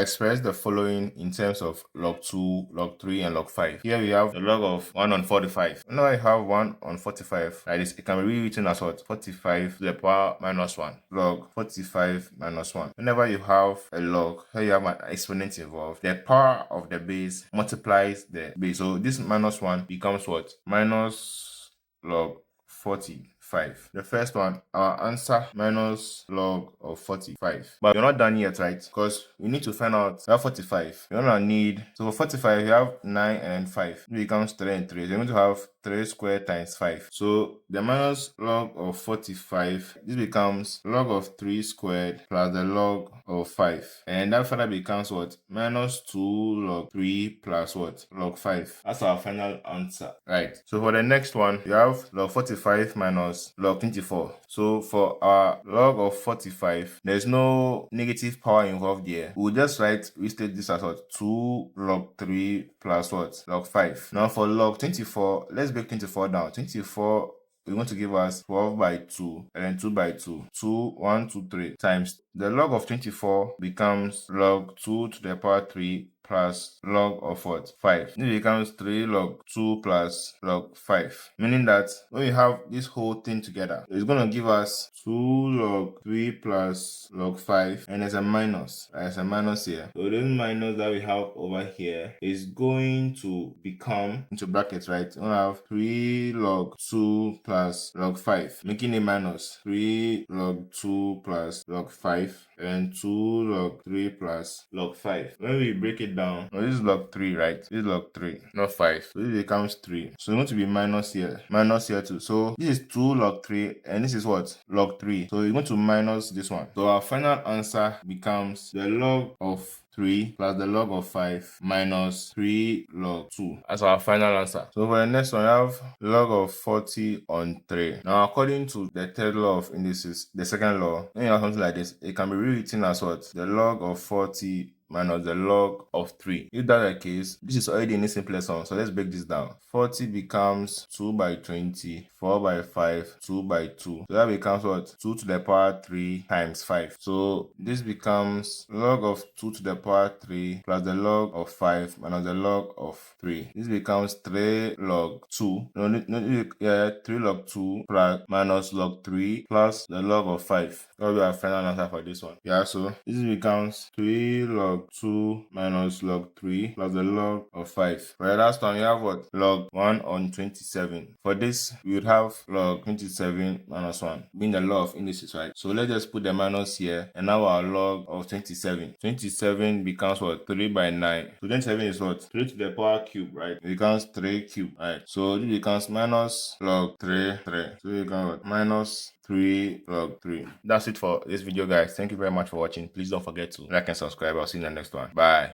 Express the following in terms of log 2, log 3, and log 5. Here we have the log of 1 on 45. Now I have 1 on 45. Like this, it can be rewritten as what? 45 to the power minus 1. Log 45 minus 1. Whenever you have a log, here you have an exponent involved, the power of the base multiplies the base. So this minus 1 becomes what? Minus log 45. The first one, our answer minus log of 45. But you're not done yet, right? Because we need to find out that 45. You're gonna need, so for 45, you have 9 and 5. It becomes 3 and 3. So you're going to have 3 squared times 5. So the minus log of 45, this becomes log of 3 squared plus the log of 5. And that further becomes what? Minus 2 log 3 plus what? Log 5. That's our final answer. Right. So for the next one, you have log 45 minus log 24. So for our log of 45, there's no negative power involved here. We'll just restate this as what? 2 log 3 plus what? Log 5. Now for log 24, let's break 24 down. 24 is going to give us 12 by 2 and then 2 by 2. 2, 1, 2, 3 times. The log of 24 becomes log 2 to the power 3 plus log of what? 5. This becomes 3 log 2 plus log 5. Meaning that when we have this whole thing together, it's going to give us 2 log 3 plus log 5, and there's a minus. There's a minus here. So this minus that we have over here is going to become, into brackets, right? We're going to have 3 log 2 plus log 5, making a minus 3 log 2 plus log 5 and 2 log 3 plus log 5. When we break it down, this is log 3, right? This is log 3, not 5. So this becomes 3. So it's going to be minus here too. So this is 2 log 3 and this is what? Log 3. So you're going to minus this one. So our final answer becomes the log of 3 plus the log of 5 minus 3 log 2. That's our final answer. So for the next one, we have log of 40 on 3. Now, according to the third law of indices, the second law, when you have something like this, it can be rewritten as what? The log of 40 minus the log of 3. If that's the case, this is already in the simplest one. So let's break this down. 40 becomes 2 by 20, 4 by 5, 2 by 2. So that becomes what? 2 to the power 3 times 5. So this becomes log of 2 to the power 3 plus the log of 5 minus the log of 3. This becomes 3 log 2. 3 log 2 plus minus log 3 plus the log of 5. That will be our final answer for this one. Yeah, so this becomes 3 log 2 minus log 3 plus the log of 5. For the last one, you have what? Log 1 on 27. For this, we would have log 27 minus 1, being the law of indices, right? So let's just put the minus here, and now our log of 27. 27 becomes what? 3 by 9. So 27 is what? 3 to the power cube, right? It becomes 3 cube, right? So this becomes minus log 3, 3. So you can what? Minus 3 log 3. That's it for this video, guys. Thank you very much for watching. Please don't forget to like and subscribe. I'll see you in the next one. Bye.